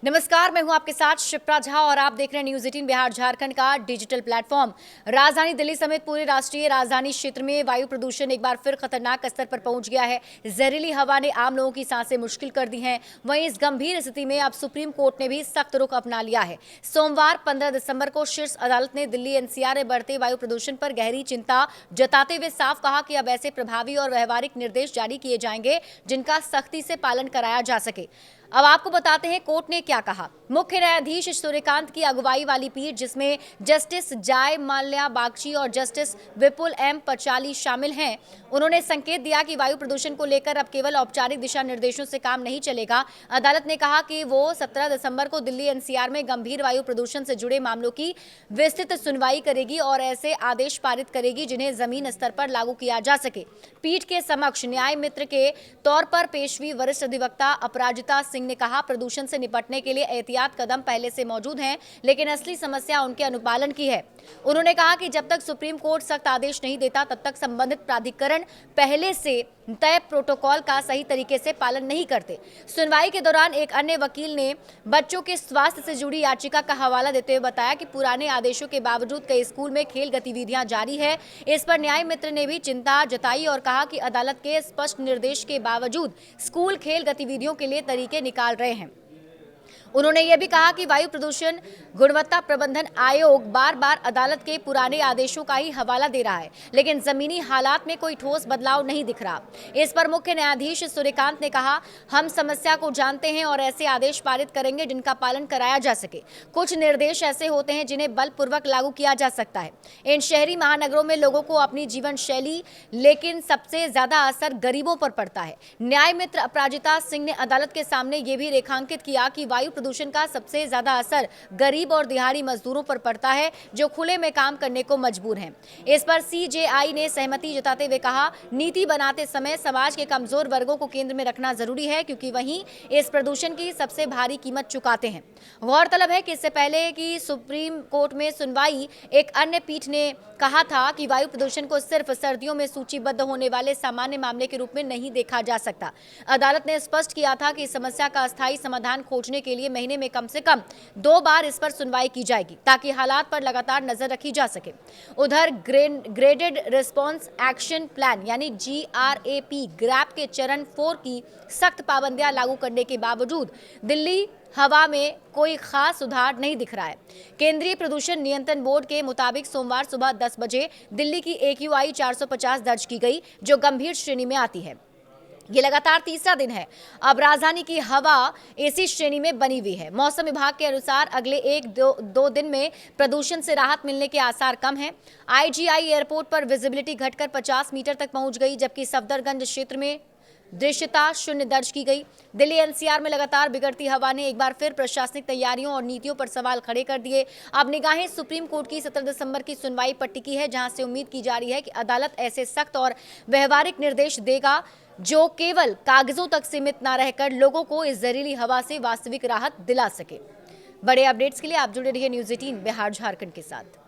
नमस्कार, मैं हूं आपके साथ शिप्रा झा और आप देख रहे हैं न्यूज 18 बिहार झारखंड का डिजिटल प्लेटफॉर्म। राजधानी दिल्ली समेत पूरे राष्ट्रीय राजधानी क्षेत्र में वायु प्रदूषण एक बार फिर खतरनाक स्तर पर पहुंच गया है। जहरीली हवा ने आम लोगों की सांसें मुश्किल कर दी हैं। वहीं इस गंभीर स्थिति में अब सुप्रीम कोर्ट ने भी सख्त रुख अपना लिया है। सोमवार 15 दिसंबर को शीर्ष अदालत ने दिल्ली एनसीआर में बढ़ते वायु प्रदूषण पर गहरी चिंता जताते हुए साफ कहा कि अब ऐसे प्रभावी और व्यवहारिक निर्देश जारी किए जाएंगे जिनका सख्ती से पालन कराया जा सके। अब आपको बताते हैं कोर्ट ने क्या कहा। मुख्य न्यायाधीश सूर्यकांत की अगुवाई वाली पीठ, जिसमें जस्टिस जय माल्या बागची और जस्टिस विपुल एम पचाली शामिल हैं, उन्होंने संकेत दिया कि वायु प्रदूषण को लेकर अब केवल औपचारिक दिशा निर्देशों से काम नहीं चलेगा। अदालत ने कहा कि वो 17 दिसंबर को दिल्ली एनसीआर में गंभीर वायु प्रदूषण से जुड़े मामलों की विस्तृत सुनवाई करेगी और ऐसे आदेश पारित करेगी जिन्हें जमीन स्तर पर लागू किया जा सके। पीठ के समक्ष न्याय मित्र के तौर पर पेश हुई वरिष्ठ अधिवक्ता अपराजिता सिंह ने कहा, प्रदूषण से निपटने के लिए एहतियात कदम पहले से मौजूद हैं, लेकिन असली समस्या उनके अनुपालन की है। उन्होंने कहा कि जब तक सुप्रीम कोर्ट सख्त आदेश नहीं देता तब तक संबंधित प्राधिकरण पहले से तय प्रोटोकॉल का सही तरीके से पालन नहीं करते। सुनवाई के दौरान एक अन्य वकील ने बच्चों के स्वास्थ्य से जुड़ी याचिका का हवाला देते हुए बताया कि पुराने आदेशों के बावजूद कई स्कूल में खेल गतिविधियां जारी है। इस पर न्याय मित्र ने भी चिंता जताई और कहा कि अदालत के स्पष्ट निर्देश के बावजूद स्कूल खेल गतिविधियों के लिए तरीके निकाल रहे हैं। उन्होंने यह भी कहा कि वायु प्रदूषण गुणवत्ता प्रबंधन आयोग बार बार अदालत के पुराने आदेशों का ही हवाला दे रहा है, लेकिन जमीनी हालात में कोई ठोस बदलाव नहीं दिख रहा। इस पर मुख्य न्यायाधीश सूर्यकांत ने कहा, हम समस्या को जानते हैं और ऐसे आदेश पारित करेंगे जिनका पालन कराया जा सके। कुछ निर्देश ऐसे होते हैं जिन्हें बलपूर्वक लागू किया जा सकता है। इन शहरी महानगरों में लोगों को अपनी जीवन शैली, लेकिन सबसे ज्यादा असर गरीबों पर पड़ता है। न्याय मित्र अपराजिता सिंह ने अदालत के सामने ये भी रेखांकित किया कि वायु प्रदूषण का सबसे ज्यादा असर गरीब और दिहाड़ी मजदूरों पर पड़ता है, जो खुले में काम करने को मजबूर हैं। इस पर सीजेआई ने सहमति जताते हुए कहा, नीति बनाते समय समाज के कमजोर वर्गों को केंद्र में रखना जरूरी है, क्योंकि वही इस प्रदूषण की सबसे भारी कीमत चुकाते हैं। गौरतलब है कि इससे पहले कि सुप्रीम कोर्ट में सुनवाई, एक अन्य पीठ ने कहा था कि वायु प्रदूषण को सिर्फ सर्दियों में सूचीबद्ध होने वाले सामान्य मामले के रूप में नहीं देखा जा सकता। अदालत ने स्पष्ट किया था कि इस समस्या का अस्थायी समाधान खोजने के लिए महीने में कम से कम 2 बार इस पर सुनवाई की जाएगी, ताकि हालात पर लगातार नजर रखी जा सके। उधर ग्रेडेड रिस्पांस एक्शन प्लान यानी GRAP ग्रैप के चरण 4 की सख्त पाबंदियां लागू करने के बावजूद दिल्ली हवा में कोई खास सुधार नहीं दिख रहा है। केंद्रीय प्रदूषण नियंत्रण बोर्ड के मुताबिक सोमवार सुबह 10 बजे दिल्ली की AQI 450 दर्ज की गई, जो गंभीर श्रेणी में आती है। ये लगातार तीसरा दिन है अब राजधानी की हवा AC श्रेणी में बनी हुई है। मौसम विभाग के अनुसार अगले 1-2 दिन में प्रदूषण से राहत मिलने के आसार कम हैं। IGI एयरपोर्ट पर विजिबिलिटी घटकर 50 मीटर तक पहुंच गई, जबकि सफदरगंज क्षेत्र में दृश्यता 0 दर्ज की गई। दिल्ली एनसीआर में लगातार बिगड़ती हवा ने एक बार फिर प्रशासनिक तैयारियों और नीतियों पर सवाल खड़े कर दिए। अब निगाहें सुप्रीम कोर्ट की 17 दिसंबर की सुनवाई पर टिकी है, जहां से उम्मीद की जा रही है कि अदालत ऐसे सख्त और व्यवहारिक निर्देश देगा जो केवल कागजों तक सीमित न रहकर लोगों को इस जहरीली हवा से वास्तविक राहत दिला सके। बड़े अपडेट्स के लिए आप जुड़े रहिए न्यूज 18 बिहार झारखंड के साथ।